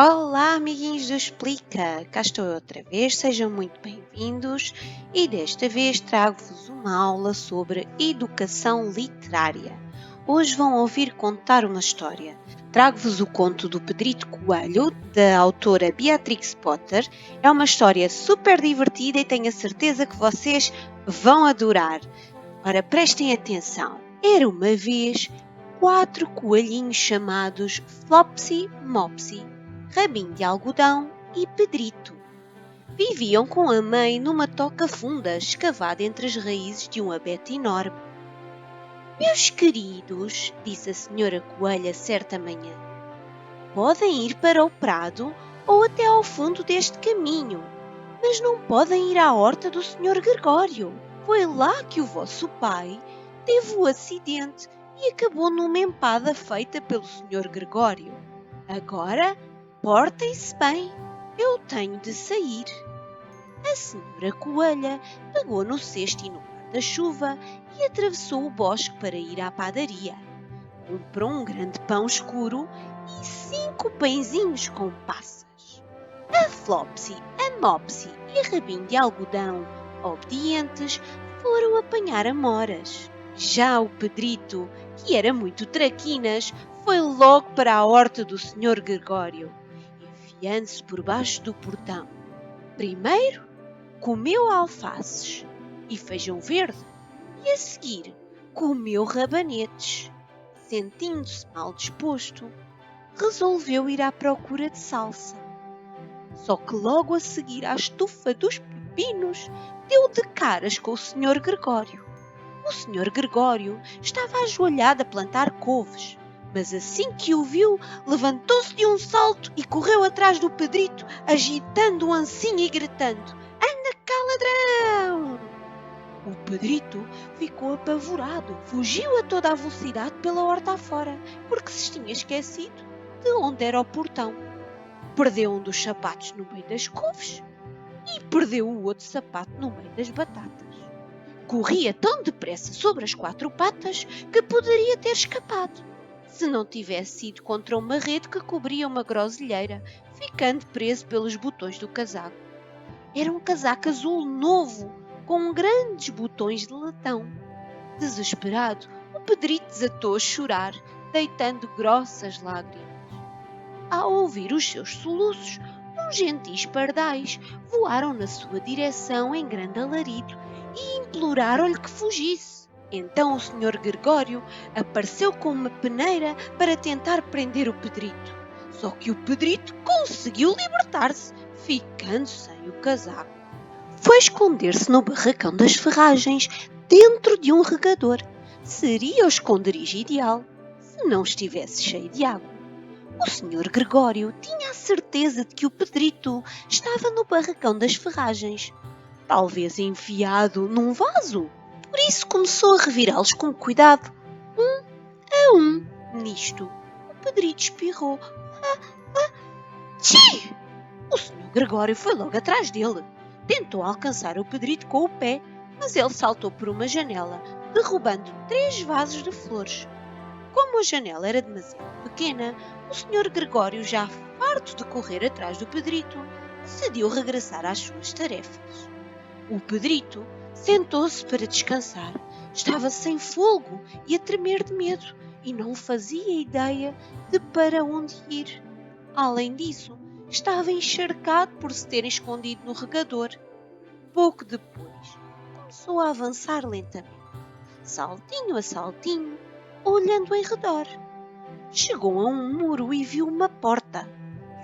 Olá, amiguinhos do Explica! Cá estou eu outra vez, sejam muito bem-vindos e desta vez trago-vos uma aula sobre educação literária. Hoje vão ouvir contar uma história. Trago-vos o conto do Pedrito Coelho, da autora Beatrix Potter. É uma história super divertida e tenho a certeza que vocês vão adorar. Ora, prestem atenção. Era uma vez 4 coelhinhos chamados Flopsy, Mopsy, Rabinho de Algodão e Pedrito. Viviam com a mãe numa toca funda escavada entre as raízes de um abeto enorme. Meus queridos, disse a senhora coelha certa manhã, podem ir para o prado ou até ao fundo deste caminho, mas não podem ir à horta do senhor Gregório. Foi lá que o vosso pai teve o acidente e acabou numa empada feita pelo senhor Gregório. Agora, portem-se bem, eu tenho de sair. A senhora coelha pegou no cesto e no guarda-chuva e atravessou o bosque para ir à padaria. Comprou um grande pão escuro e 5 pãezinhos com passas. A Flopsy, a Mopsy e a Rabinho de Algodão, obedientes, foram apanhar amoras. Já o Pedrito, que era muito traquinas, foi logo para a horta do senhor Gregório, enfiando-se por baixo do portão. Primeiro, comeu alfaces e feijão verde e a seguir comeu rabanetes. Sentindo-se mal disposto, resolveu ir à procura de salsa. Só que logo a seguir à estufa dos pepinos, deu de caras com o senhor Gregório. O senhor Gregório estava ajoelhado a plantar couves, mas assim que o viu, levantou-se de um salto e correu atrás do Pedrito, agitando o ancinho e gritando: "Anda cá, ladrão!" O Pedrito ficou apavorado, fugiu a toda a velocidade pela horta afora, porque se tinha esquecido de onde era o portão. Perdeu um dos sapatos no meio das couves e perdeu o outro sapato no meio das batatas. Corria tão depressa sobre as 4 patas que poderia ter escapado, se não tivesse ido contra uma rede que cobria uma groselheira, ficando preso pelos botões do casaco. Era um casaco azul novo, com grandes botões de latão. Desesperado, o Pedrito desatou a chorar, deitando grossas lágrimas. Ao ouvir os seus soluços, uns gentis pardais voaram na sua direção em grande alarido e imploraram-lhe que fugisse. Então o senhor Gregório apareceu com uma peneira para tentar prender o Pedrito. Só que o Pedrito conseguiu libertar-se, ficando sem o casaco. Foi esconder-se no barracão das ferragens, dentro de um regador. Seria o esconderijo ideal, se não estivesse cheio de água. O senhor Gregório tinha a certeza de que o Pedrito estava no barracão das ferragens, talvez enfiado num vaso. Por isso começou a revirá-los com cuidado, um a um. Nisto, o Pedrito espirrou. Tchi! O senhor Gregório foi logo atrás dele. Tentou alcançar o Pedrito com o pé, mas ele saltou por uma janela, derrubando 3 vasos de flores. Como a janela era demasiado pequena, o senhor Gregório, já farto de correr atrás do Pedrito, decidiu regressar às suas tarefas. O Pedrito sentou-se para descansar. Estava sem fôlego e a tremer de medo e não fazia ideia de para onde ir. Além disso, estava encharcado por se ter escondido no regador. Pouco depois, começou a avançar lentamente, saltinho a saltinho, olhando em redor. Chegou a um muro e viu uma porta,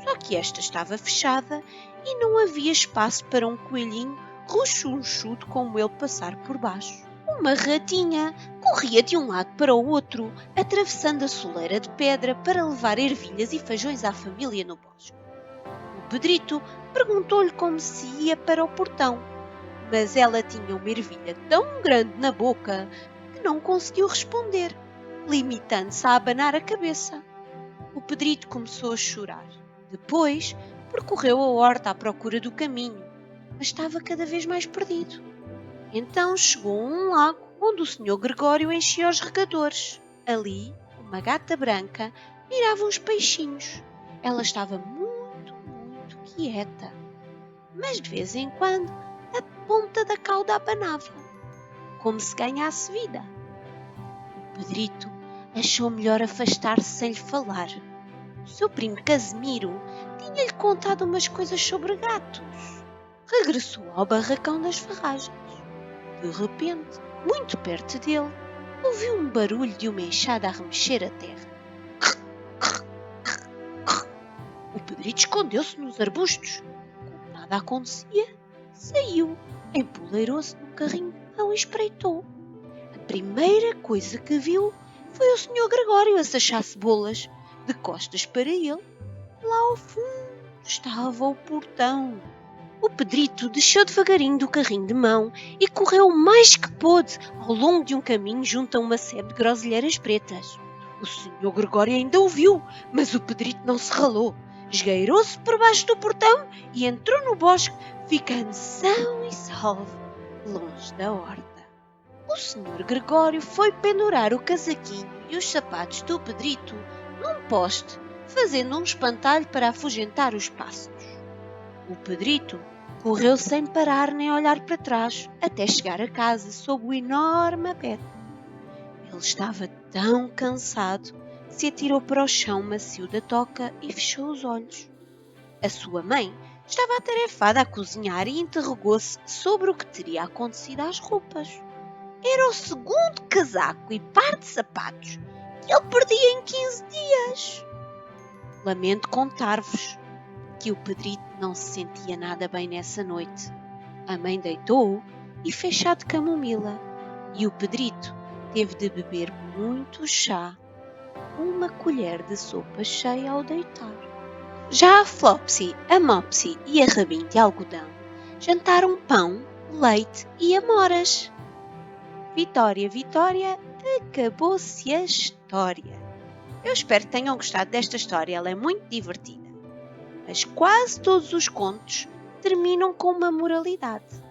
só que esta estava fechada e não havia espaço para um coelhinho rechonchudo como ele passar por baixo. Uma ratinha corria de um lado para o outro, atravessando a soleira de pedra para levar ervilhas e feijões à família no bosque. O Pedrito perguntou-lhe como se ia para o portão, mas ela tinha uma ervilha tão grande na boca que não conseguiu responder, limitando-se a abanar a cabeça. O Pedrito começou a chorar. Depois, percorreu a horta à procura do caminho, mas estava cada vez mais perdido. Então chegou a um lago onde o senhor Gregório enchia os regadores. Ali, uma gata branca mirava uns peixinhos. Ela estava muito quieta, mas de vez em quando a ponta da cauda abanava, como se ganhasse vida. O Pedrito achou melhor afastar-se sem lhe falar. O seu primo Casimiro tinha-lhe contado umas coisas sobre gatos. Regressou ao barracão das ferragens. De repente, muito perto dele, ouviu um barulho de uma enxada a remexer a terra. O Pedrito escondeu-se nos arbustos. Como nada acontecia, saiu, empoleirou-se num carrinho de mão e espreitou. A primeira coisa que viu foi o Sr. Gregório a sachar cebolas. De costas para ele, lá ao fundo estava o portão. O Pedrito desceu devagarinho do carrinho de mão e correu o mais que pôde ao longo de um caminho junto a uma sebe de groselheiras pretas. O Sr. Gregório ainda o viu, mas o Pedrito não se ralou. Esgueirou-se por baixo do portão e entrou no bosque, ficando são e salvo, longe da horta. O Sr. Gregório foi pendurar o casaquinho e os sapatos do Pedrito num poste, fazendo um espantalho para afugentar os pássaros. O Pedrito correu sem parar nem olhar para trás, até chegar a casa sob o enorme abete. Ele estava tão cansado que se atirou para o chão macio da toca e fechou os olhos. A sua mãe estava atarefada a cozinhar e interrogou-se sobre o que teria acontecido às roupas. Era o segundo casaco e par de sapatos que ele perdia em 15 dias. Lamento contar-vos que o Pedrito não se sentia nada bem nessa noite. A mãe deitou-o e fez chá de camomila, e o Pedrito teve de beber muito chá, uma colher de sopa cheia ao deitar. Já a Flopsy, a Mopsy e a Rabinho de Algodão jantaram pão, leite e amoras. Vitória, Vitória, acabou-se a história. Eu espero que tenham gostado desta história, ela é muito divertida. Mas quase todos os contos terminam com uma moralidade,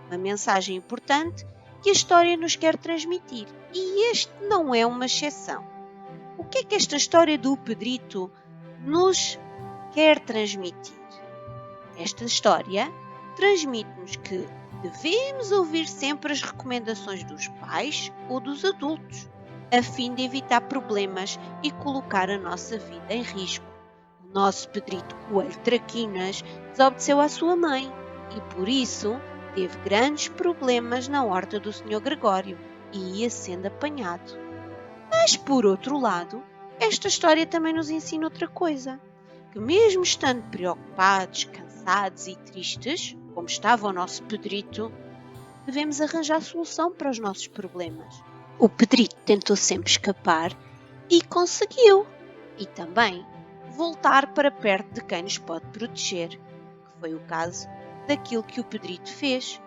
uma mensagem importante que a história nos quer transmitir, e este não é uma exceção. O que é que esta história do Pedrito nos quer transmitir? Esta história transmite-nos que devemos ouvir sempre as recomendações dos pais ou dos adultos, a fim de evitar problemas e colocar a nossa vida em risco. O nosso Pedrito Coelho Traquinas desobedeceu à sua mãe e, por isso, teve grandes problemas na horta do Sr. Gregório e ia sendo apanhado. Mas, por outro lado, esta história também nos ensina outra coisa, que mesmo estando preocupados, cansados e tristes, como estava o nosso Pedrito, devemos arranjar solução para os nossos problemas. O Pedrito tentou sempre escapar e conseguiu. E também voltar para perto de quem nos pode proteger, que foi o caso daquilo que o Pedrito fez.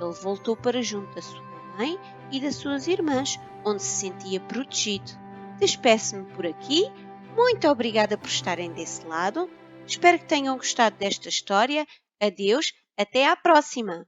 Ele voltou para junto da sua mãe e das suas irmãs, onde se sentia protegido. Despeço-me por aqui. Muito obrigada por estarem desse lado. Espero que tenham gostado desta história. Adeus, até à próxima!